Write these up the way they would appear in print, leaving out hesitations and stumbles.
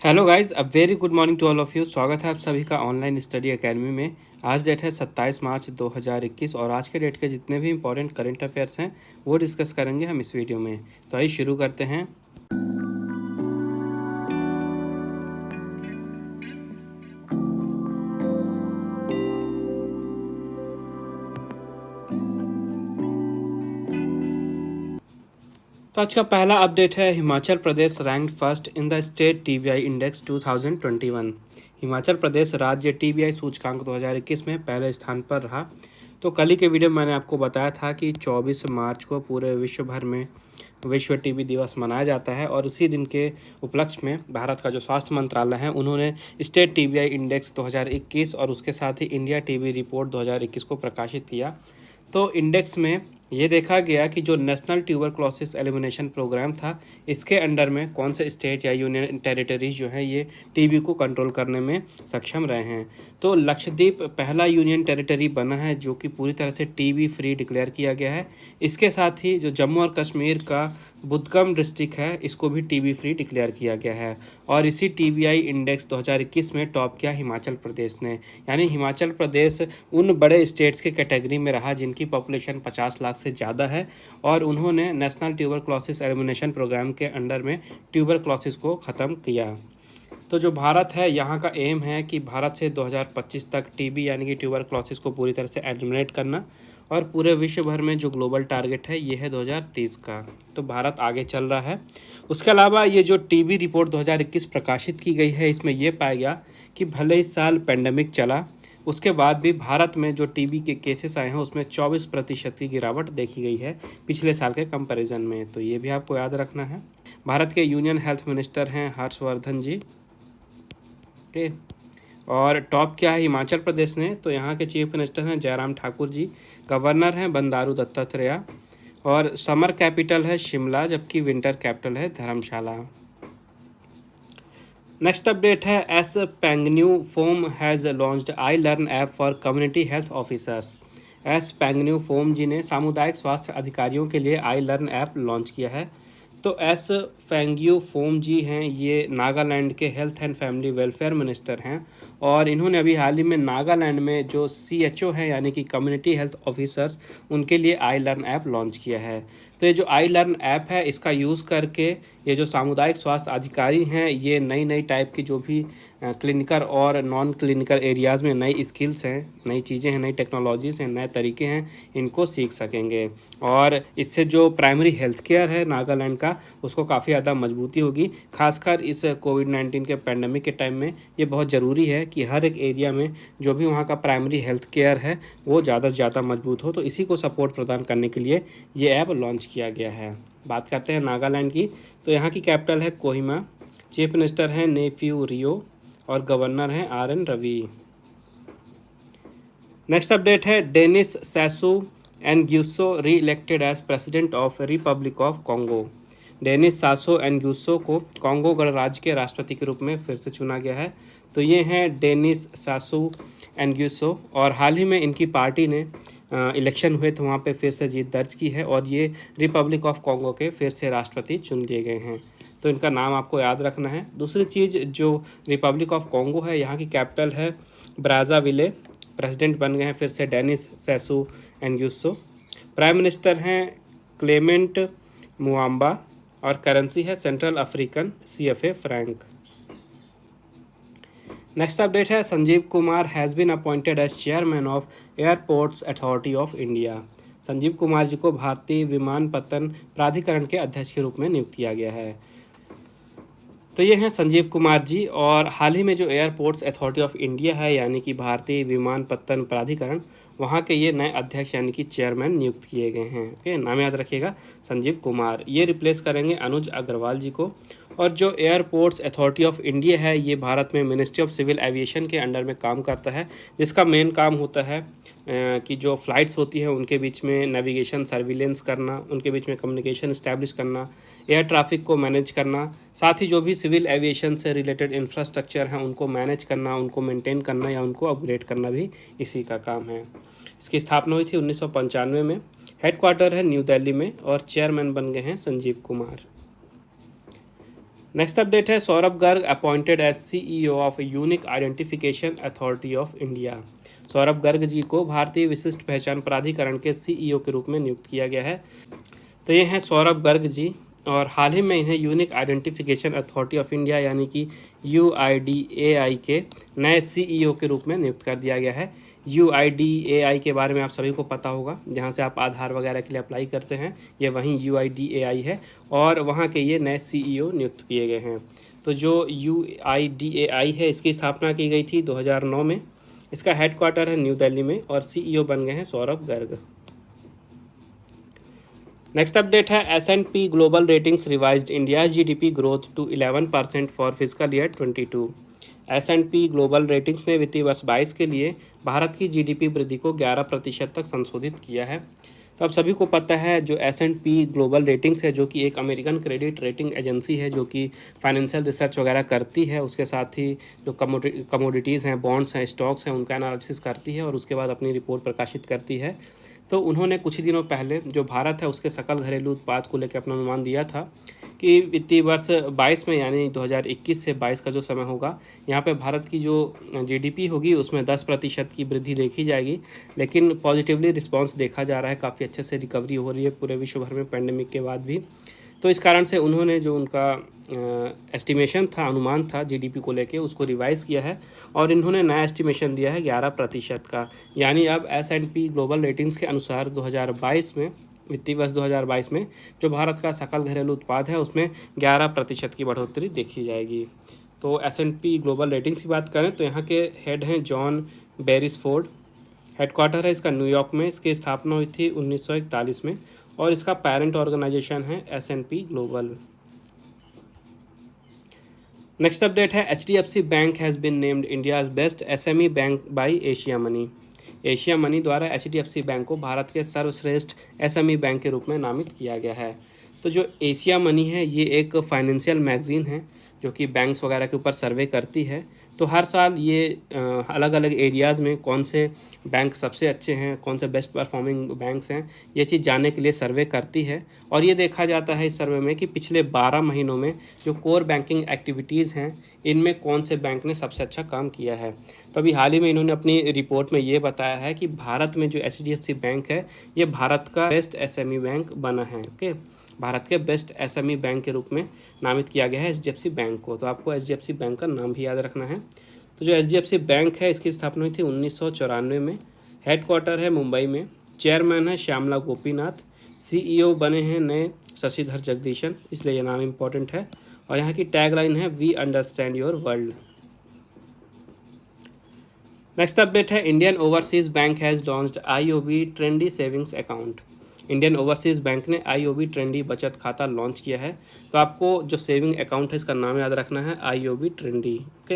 Hello guys, a very good morning to all of you. स्वागत है आप सभी का ऑनलाइन स्टडी एकेडमी में। आज डेट है 27 मार्च 2021 और आज के डेट के जितने भी इंपॉर्टेंट करंट अफेयर्स हैं वो डिस्कस करेंगे हम इस वीडियो में। तो आइए शुरू करते हैं। तो आज का पहला अपडेट है, Himachal Pradesh ranked first in the state TBI index 2021। Himachal Pradesh राज्य टीबीआई सूचकांक 2021 में पहले स्थान पर रहा। तो कल ही के वीडियो में मैंने आपको बताया था कि 24 मार्च को पूरे विश्व भर में विश्व टीबी दिवस मनाया जाता है और उसी दिन के उपलक्ष्य में भारत का जो स्वास्थ्य मंत्रालय है उन्होंने स्टेट टीबीआई इंडेक्स 2021 और उसके साथ ही इंडिया टीबी रिपोर्ट 2021 को प्रकाशित किया। तो इंडेक्स में ये देखा गया कि जो नेशनल ट्यूबरक्लोसिस एलिमिनेशन प्रोग्राम था, इसके अंडर में कौन से स्टेट या यूनियन टेरिटरीज जो है ये टीबी को कंट्रोल करने में सक्षम रहे हैं। तो लक्षद्वीप पहला यूनियन टेरिटरी बना है जो कि पूरी तरह से टीबी फ्री डिक्लेयर किया गया है। इसके साथ ही जो जम्मू और कश्मीर का बुदगम डिस्ट्रिक्ट है, इसको भी टीबी फ्री डिक्लेयर किया गया है। और इसी टीबीआई इंडेक्स 2021 में टॉप किया हिमाचल प्रदेश ने, यानी हिमाचल प्रदेश उन बड़े स्टेट्स के कैटेगरी में रहा जिनकी पॉपुलेशन 50 लाख से ज़्यादा है और उन्होंने नेशनल ट्यूबरक्लोसिस एलिमिनेशन प्रोग्राम के अंडर में ट्यूबरक्लोसिस को ख़त्म किया। तो जो भारत है, यहाँ का एम है कि भारत से 2025 तक टीबी यानी कि ट्यूबरक्लोसिस को पूरी तरह से एलिमिनेट करना और पूरे विश्व भर में जो ग्लोबल टारगेट है ये है 2030 का। तो भारत आगे चल रहा है। उसके अलावा ये जो टीबी रिपोर्ट 2021 प्रकाशित की गई है, इसमें यह पाया गया कि भले इस साल पेंडेमिक चला, उसके बाद भी भारत में जो टीबी के केसेस आए हैं उसमें 24% की गिरावट देखी गई है पिछले साल के कंपैरिजन में। तो ये भी आपको याद रखना है। भारत के यूनियन हेल्थ मिनिस्टर हैं हर्षवर्धन जी। ओके, और टॉप क्या है हिमाचल प्रदेश ने, तो यहाँ के चीफ मिनिस्टर हैं जयराम ठाकुर जी। गवर्नर हैं बंडारू दत्तात्रेय और समर कैपिटल है शिमला, जबकि विंटर कैपिटल है धर्मशाला। नेक्स्ट अपडेट है, S Pangnyu Phom has launched I learn app for community health officers. S Pangnyu Phom ji ने सामुदायिक स्वास्थ्य अधिकारियों के लिए आई लर्न ऐप लॉन्च किया है। तो एस फेंग्यू फोम जी हैं, ये नागालैंड के health and family welfare minister हैं और इन्होंने अभी हाल ही में नागालैंड में जो CHO है यानी कि कम्युनिटी हेल्थ ऑफिसर्स, उनके लिए आई लर्न ऐप लॉन्च किया है। तो ये जो आई लर्न ऐप है, इसका यूज़ करके ये जो सामुदायिक स्वास्थ्य अधिकारी हैं, ये नई नई टाइप की जो भी क्लिनिकल और नॉन क्लिनिकल एरियाज़ में नई स्किल्स हैं, नई चीज़ें हैं, नई टेक्नोलॉजीज़ हैं, नए तरीके हैं, इनको सीख सकेंगे। और इससे जो प्राइमरी हेल्थ केयर है नागालैंड का, उसको काफ़ी ज़्यादा मजबूती होगी। खासकर इस कोविड-19 के पैंडेमिक के टाइम में ये बहुत ज़रूरी है कि हर एक एरिया में जो भी वहाँ का प्राइमरी हेल्थ केयर है वो ज़्यादा से ज़्यादा मजबूत हो। तो इसी को सपोर्ट प्रदान करने के लिए ये ऐप लॉन्च किया गया है। बात करते हैं नागालैंड की, तो यहाँ की कैपिटल है कोहिमा, चीफ मिनिस्टर हैं नेफ्यू रियो और गवर्नर हैं RN रवि। नेक्स्ट अपडेट है, Denis Sassou Nguesso reelected as president of Republic of Congo. Denis Sasso Nguesso को कॉन्गो गणराज्य के राष्ट्रपति के रूप में फिर से चुना गया है। तो ये हैं डेनिस सासू एनग्यूसो और हाल ही में इनकी पार्टी ने इलेक्शन हुए तो वहाँ पे फिर से जीत दर्ज की है और ये रिपब्लिक ऑफ कॉन्गो के फिर से राष्ट्रपति चुन लिए गए हैं। तो इनका नाम आपको याद रखना है। दूसरी चीज़, जो रिपब्लिक ऑफ कॉन्गो है, यहाँ की कैपिटल है ब्राज़ाविले। प्रेसिडेंट बन गए हैं फिर से Denis Sassou Nguesso. Prime minister हैं क्लेमेंट मुआम्बा और करेंसी है Central African CFA franc. Next update है, Sanjeev Kumar has been appointed as chairman of Airports Authority of India. Sanjeev Kumar ji को भारतीय विमानपत्तन प्राधिकरण के अध्यक्ष के रूप में नियुक्त किया गया है। तो ये हैं संजीव कुमार जी और हाल ही में जो एयरपोर्ट्स अथॉरिटी ऑफ इंडिया है यानी कि भारतीय विमानपत्तन प्राधिकरण, वहाँ के ये नए अध्यक्ष यानी कि चेयरमैन नियुक्त किए गए हैं। ओके, नाम याद रखिएगा, संजीव कुमार। ये रिप्लेस करेंगे अनुज अग्रवाल जी को। और जो एयरपोर्ट्स अथॉरिटी ऑफ इंडिया है, ये भारत में मिनिस्ट्री ऑफ सिविल एविएशन के अंडर में काम करता है, जिसका मेन काम होता है कि जो फ़्लाइट्स होती हैं उनके बीच में नेविगेशन सर्विलेंस करना, उनके बीच में कम्युनिकेशन इस्टेब्लिश करना, एयर ट्रैफिक को मैनेज करना, साथ ही जो भी सिविल एविएशन से रिलेटेड इंफ्रास्ट्रक्चर हैं उनको मैनेज करना, उनको मेंटेन करना या उनको अपग्रेड करना भी इसी का काम है। इसकी स्थापना हुई थी 1995 में। हेडक्वार्टर है न्यू दिल्ली में और चेयरमैन बन गए हैं संजीव कुमार। नेक्स्ट अपडेट है Saurabh Garg appointed as CEO of Unique Identification Authority of India. Saurabh Garg ji को भारतीय विशिष्ट पहचान प्राधिकरण के सीईओ के रूप में नियुक्त किया गया है। तो ये हैं सौरभ गर्ग जी, और हाल ही में इन्हें unique Identification Authority of India यानी कि UIDAI के नए सीईओ के रूप में नियुक्त कर दिया गया है। UIDAI के बारे में आप सभी को पता होगा, जहां से आप आधार वगैरह के लिए अप्लाई करते हैं, ये वहीं UIDAI है और वहां के ये नए सीईओ नियुक्त किए गए हैं। तो जो UIDAI है इसकी स्थापना की गई थी 2009 में। इसका हेडक्वार्टर है न्यू दिल्ली में और सीईओ बन गए हैं सौरभ गर्ग। नेक्स्ट अपडेट है S&P global ratings revised India GDP growth to 11% for physical year 22। S&P global ratings ने वित्तीय वर्ष 22 के लिए भारत की GDP वृद्धि को 11% तक संशोधित किया है। तो आप सभी को पता है जो S&P ग्लोबल रेटिंग्स है, जो कि एक अमेरिकन क्रेडिट रेटिंग एजेंसी है जो कि फाइनेंशियल रिसर्च वगैरह करती है, उसके साथ ही जो कमोडिटीज़ हैं, बॉन्ड्स हैं, स्टॉक्स हैं, उनका एनालिसिस करती है और उसके बाद अपनी रिपोर्ट प्रकाशित करती है। तो उन्होंने कुछ ही दिनों पहले जो भारत है उसके सकल घरेलू उत्पाद को लेकर अपना अनुमान दिया था कि वित्तीय वर्ष 22 में यानी 2021 से 22 का जो समय होगा, यहाँ पे भारत की जो GDP होगी उसमें 10% की वृद्धि देखी जाएगी। लेकिन पॉजिटिवली रिस्पांस देखा जा रहा है, काफ़ी अच्छे से रिकवरी हो रही है पूरे विश्व भर में पैंडेमिक के बाद भी। तो इस कारण से उन्होंने जो उनका एस्टिमेशन था, अनुमान था GDP को लेके, उसको रिवाइज़ किया है और इन्होंने नया एस्टिमेशन दिया है 11% का। यानी अब S&P ग्लोबल रेटिंग्स के अनुसार 2022 में, वित्तीय वर्ष 2022 में जो भारत का सकल घरेलू उत्पाद है उसमें 11% की बढ़ोतरी देखी जाएगी। तो S&P ग्लोबल रेटिंग्स की बात करें तो यहाँ के हेड हैं जॉन बेरिसफोर्ड। हेडक्वार्टर है इसका न्यूयॉर्क में। इसकी स्थापना हुई थी 1941 में और इसका पेरेंट ऑर्गेनाइजेशन है S&P ग्लोबल। नेक्स्ट अपडेट है HDFC bank has been named India's best SME bank by Asia Money. Asia Money द्वारा HDFC बैंक को भारत के सर्वश्रेष्ठ SME बैंक के रूप में नामित किया गया है। तो जो एशिया मनी है ये एक फाइनेंशियल मैगज़ीन है जो कि बैंक्स वगैरह के ऊपर सर्वे करती है। तो हर साल ये अलग अलग एरियाज़ में कौन से बैंक सबसे अच्छे हैं, कौन से बेस्ट परफॉर्मिंग बैंक्स हैं, ये चीज़ जानने के लिए सर्वे करती है। और ये देखा जाता है इस सर्वे में कि पिछले 12 महीनों में जो कोर बैंकिंग एक्टिविटीज़ हैं इनमें कौन से बैंक ने सबसे अच्छा काम किया है। तो अभी हाल ही में इन्होंने अपनी रिपोर्ट में ये बताया है कि भारत में जो HDFC बैंक है ये भारत का बेस्ट SME बैंक बना है। ओके, भारत के बेस्ट SME बैंक के रूप में नामित किया गया है HDFC बैंक को। तो आपको HDFC बैंक का नाम भी याद रखना है। तो जो HDFC बैंक है इसकी स्थापना हुई थी 1994 में। हेडक्वार्टर है मुंबई में। चेयरमैन है श्यामला गोपीनाथ। CEO बने हैं नए शशिधर जगदीशन, इसलिए ये नाम इम्पोर्टेंट है। और यहाँ की टैगलाइन है we understand your world. Next update है Indian Overseas Bank has launched IOB trendy savings account. Indian Overseas Bank ने IOB ट्रेंडी बचत खाता लॉन्च किया है। तो आपको जो सेविंग अकाउंट है इसका नाम याद रखना है IOB trendy. Okay,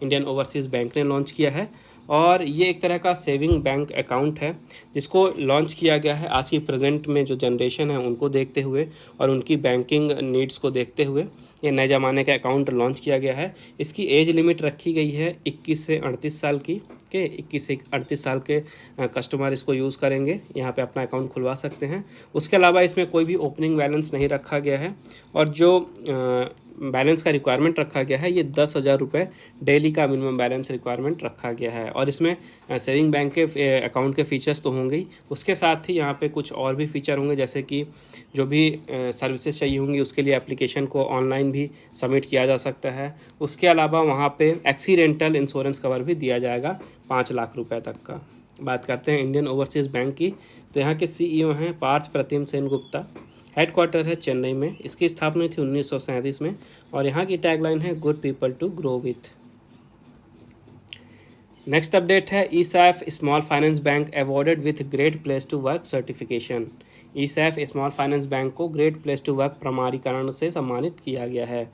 Indian Overseas Bank ने लॉन्च किया है और ये एक तरह का सेविंग बैंक अकाउंट है जिसको लॉन्च किया गया है आज की प्रेजेंट में जो जनरेशन है उनको देखते हुए और उनकी बैंकिंग नीड्स को देखते हुए ये नए ज़माने का अकाउंट लॉन्च किया गया है। इसकी एज लिमिट रखी गई है 21 से 38 साल की। के 21 से 38 साल के कस्टमर इसको यूज़ करेंगे, यहाँ पे अपना अकाउंट खुलवा सकते हैं। उसके अलावा इसमें कोई भी ओपनिंग बैलेंस नहीं रखा गया है और जो बैलेंस का रिक्वायरमेंट रखा गया है ये 10,000 रुपये डेली का मिनिमम बैलेंस रिक्वायरमेंट रखा गया है। और इसमें सेविंग बैंक के अकाउंट के फीचर्स तो होंगे ही, उसके साथ ही यहाँ पे कुछ और भी फीचर होंगे, जैसे कि जो भी सर्विसेज चाहिए होंगी उसके लिए एप्लीकेशन को ऑनलाइन भी सबमिट किया जा सकता है। उसके अलावा वहाँ पे एक्सीडेंटल इंश्योरेंस कवर भी दिया जाएगा 5 लाख रुपये तक का। बात करते हैं इंडियन ओवरसीज़ बैंक की, तो यहाँ के CEO हैं पार्थ प्रतिम सेनगुप्ता। हेडक्वार्टर है चेन्नई में। इसकी स्थापना थी 1937 में और यहाँ की टैगलाइन है good people to grow with. Next update है ESAF small finance bank awarded with great place to work certification. ESAF small finance bank को ग्रेट प्लेस टू वर्क प्रमाणीकरण से सम्मानित किया गया है।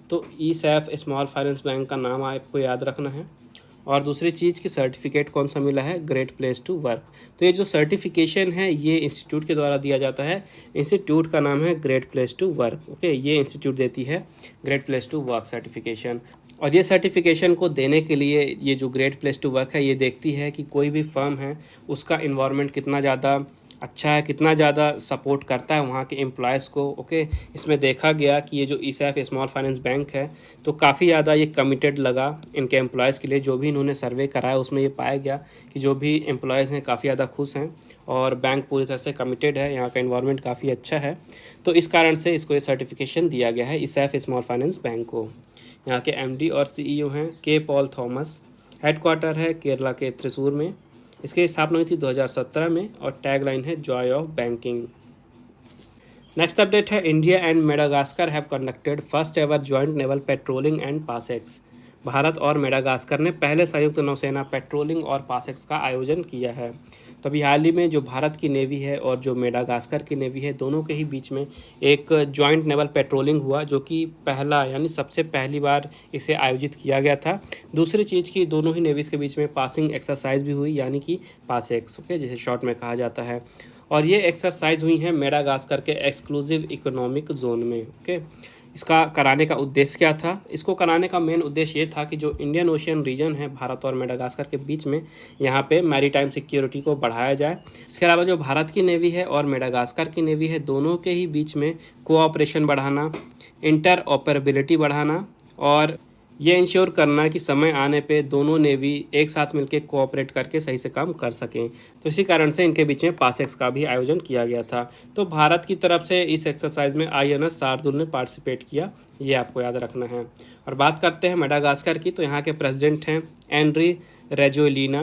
तो ESAF स्मॉल फाइनेंस बैंक का नाम आपको याद रखना है। और दूसरी चीज़ की सर्टिफिकेट कौन सा मिला है, ग्रेट प्लेस टू वर्क। तो ये जो सर्टिफिकेशन है ये इंस्टीट्यूट के द्वारा दिया जाता है। इंस्टीट्यूट का नाम है great place to work. Okay, ये इंस्टीट्यूट देती है great place to work certification. और ये सर्टिफिकेशन को देने के लिए ये जो ग्रेट प्लेस टू वर्क है ये देखती है कि कोई भी फर्म है उसका इन्वायरमेंट कितना ज़्यादा अच्छा है, कितना ज़्यादा सपोर्ट करता है वहाँ के एम्प्लॉयज़ को। ओके, इसमें देखा गया कि ये जो ईसैफ स्मॉल फाइनेंस बैंक है तो काफ़ी ज़्यादा ये कमिटेड लगा इनके एम्प्लॉयज़ के लिए। जो भी इन्होंने सर्वे कराया उसमें ये पाया गया कि जो भी एम्प्लॉयज़ हैं काफ़ी ज़्यादा खुश हैं और बैंक पूरी तरह से कमिटेड है, यहाँ का इन्वायरमेंट काफ़ी अच्छा है। तो इस कारण से इसको ये सर्टिफिकेशन दिया गया है ईसैफ स्मॉल फाइनेंस बैंक को। यहाँ के एमडी और सीईओ हैं के पॉल थॉमस। हेडक्वार्टर है केरला के त्रिशूर में। इसकी स्थापना हुई थी 2017 में और टैगलाइन है joy of banking. Next update है India and Madagascar have conducted first ever joint naval patrolling and PASSEX. भारत और मेडागास्कर ने पहले संयुक्त नौसेना पेट्रोलिंग और पासेक्स का आयोजन किया है। तो अभी हाल ही में जो भारत की नेवी है और जो मेडागास्कर की नेवी है दोनों के ही बीच में एक जॉइंट नेवल पेट्रोलिंग हुआ, जो कि पहला यानी सबसे पहली बार इसे आयोजित किया गया था। दूसरी चीज़ की दोनों ही नेवीज़ के बीच में पासिंग एक्सरसाइज भी हुई, यानी कि पासेक्स, ओके, जिसे शॉर्ट में कहा जाता है। और ये एक्सरसाइज हुई है मेडागास्कर के एक्सक्लूसिव इकोनॉमिक जोन में। ओके, इसका कराने का उद्देश्य क्या था? इसको कराने का मेन उद्देश्य ये था कि जो इंडियन ओशियन रीजन है भारत और मेडागास्कर के बीच में, यहाँ पे मैरीटाइम सिक्योरिटी को बढ़ाया जाए। इसके अलावा जो भारत की नेवी है और मेडागास्कर की नेवी है दोनों के ही बीच में कोऑपरेशन बढ़ाना, इंटर ऑपरेबिलिटी बढ़ाना और ये इंश्योर करना कि समय आने पे दोनों नेवी एक साथ मिलकर कोऑपरेट करके सही से काम कर सकें। तो इसी कारण से इनके बीच में पासेक्स का भी आयोजन किया गया था। तो भारत की तरफ से इस एक्सरसाइज में INS शार्दुल ने पार्टिसिपेट किया, ये आपको याद रखना है। और बात करते हैं मेडागास्कर की, तो यहाँ के प्रेसिडेंट हैं एनरी रेजोलिना।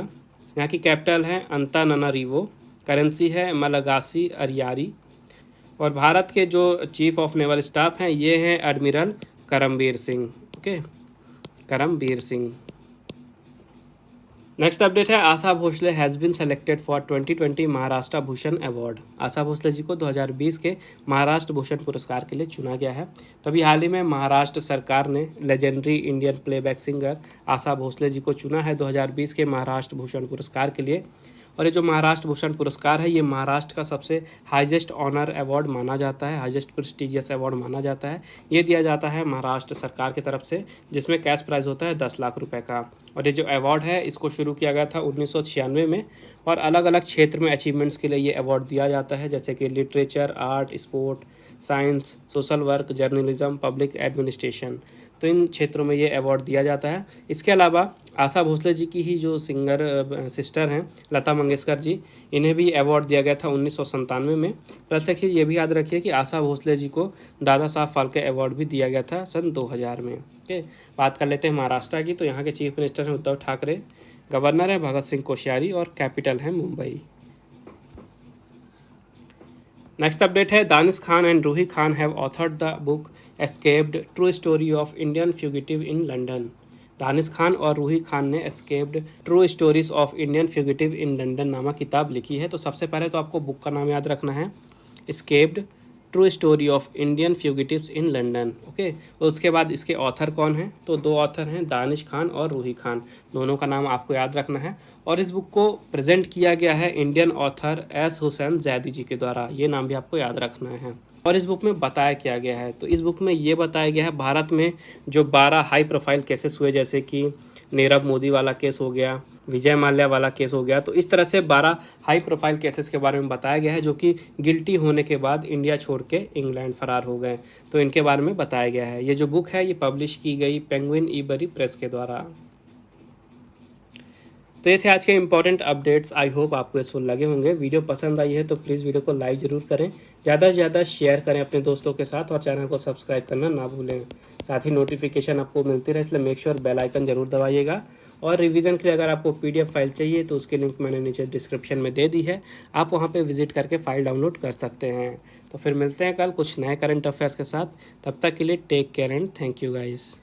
यहाँ की कैपिटल है अंतानानारिवो। करेंसी है मलागासी अरियारी। और भारत के जो चीफ ऑफ नेवल स्टाफ हैं ये हैं admiral Karambir Singh. Okay, Karambir Singh. Next update है Asha Bhosle has been selected for 2020 Maharashtra Bhushan award. Asha Bhosle ji को 2020 के महाराष्ट्र भूषण पुरस्कार के लिए चुना गया है। तो अभी हाल ही में महाराष्ट्र सरकार ने लेजेंडरी इंडियन प्लेबैक सिंगर आशा भोसले जी को चुना है 2020 के महाराष्ट्र भूषण पुरस्कार के लिए। और ये जो महाराष्ट्र भूषण पुरस्कार है ये महाराष्ट्र का सबसे हाईएस्ट ऑनर अवार्ड माना जाता है, हाईएस्ट प्रेस्टिजियस अवार्ड माना जाता है। ये दिया जाता है महाराष्ट्र सरकार की तरफ से, जिसमें कैश प्राइज़ होता है 10 लाख रुपए का। और ये जो अवार्ड है इसको शुरू किया गया था 1996 में और अलग अलग क्षेत्र में अचीवमेंट्स के लिए ये अवार्ड दिया जाता है, जैसे कि literature, art, sport, science, social work, journalism, public administration. तो इन क्षेत्रों में ये अवार्ड दिया जाता है। इसके अलावा आशा भोसले जी की ही जो सिंगर सिस्टर हैं लता मंगेशकर जी, इन्हें भी अवार्ड दिया गया था 1997 में। प्लस एक चीज़ ये भी याद रखिए कि आशा भोसले जी को दादा साहब फाल्के अवार्ड भी दिया गया था सन 2000 में। ओके, बात कर लेते हैं महाराष्ट्र की, तो यहाँ के चीफ मिनिस्टर हैं उद्धव ठाकरे, गवर्नर है भगत सिंह कोश्यारी और कैपिटल है मुंबई। नेक्स्ट अपडेट है Danish Khan and Ruhi Khan have authored the book escaped true story of Indian fugitive in London. Danish Khan और रूही खान ने escaped true stories of Indian fugitive in London नामक किताब लिखी है। तो सबसे पहले तो आपको बुक का नाम याद रखना है, escaped true story of Indian fugitives in London. Okay, उसके बाद इसके ऑथर कौन हैं? तो दो ऑथर हैं, दानिश खान और रूही खान, दोनों का नाम आपको याद रखना है। और इस बुक को प्रेजेंट किया गया है Indian author S Hussain Zaidi ji के द्वारा, ये नाम भी आपको याद रखना है। और इस बुक में बताया क्या गया है? तो इस बुक में ये बताया गया है भारत में जो 12 हाई प्रोफाइल केसेस हुए, जैसे कि नीरव मोदी वाला केस हो गया, विजय माल्या वाला केस हो गया, तो इस तरह से 12 हाई प्रोफाइल केसेस के बारे में बताया गया है जो कि गिल्टी होने के बाद इंडिया छोड़ के इंग्लैंड फरार हो गए। तो इनके बारे में बताया गया है। ये जो बुक है ये पब्लिश की गई पेंगुइन ईबरी प्रेस के द्वारा। तो ये थे आज के इंपॉर्टेंट अपडेट्स। आई होप आपको यूजफुल लगे होंगे। वीडियो पसंद आई है तो प्लीज़ वीडियो को लाइक ज़रूर करें, ज़्यादा से ज़्यादा शेयर करें अपने दोस्तों के साथ और चैनल को सब्सक्राइब करना ना भूलें। साथ ही नोटिफिकेशन आपको मिलती रहे इसलिए मेक श्योर बेल आइकन ज़रूर दबाइएगा। और रिवीजन के लिए अगर आपको PDF फाइल चाहिए तो उसकी लिंक मैंने नीचे डिस्क्रिप्शन में दे दी है, आप वहाँ पर विजिट करके फ़ाइल डाउनलोड कर सकते हैं। तो फिर मिलते हैं कल कुछ नए करंट अफेयर्स के साथ। तब तक के लिए take care and thank you guys.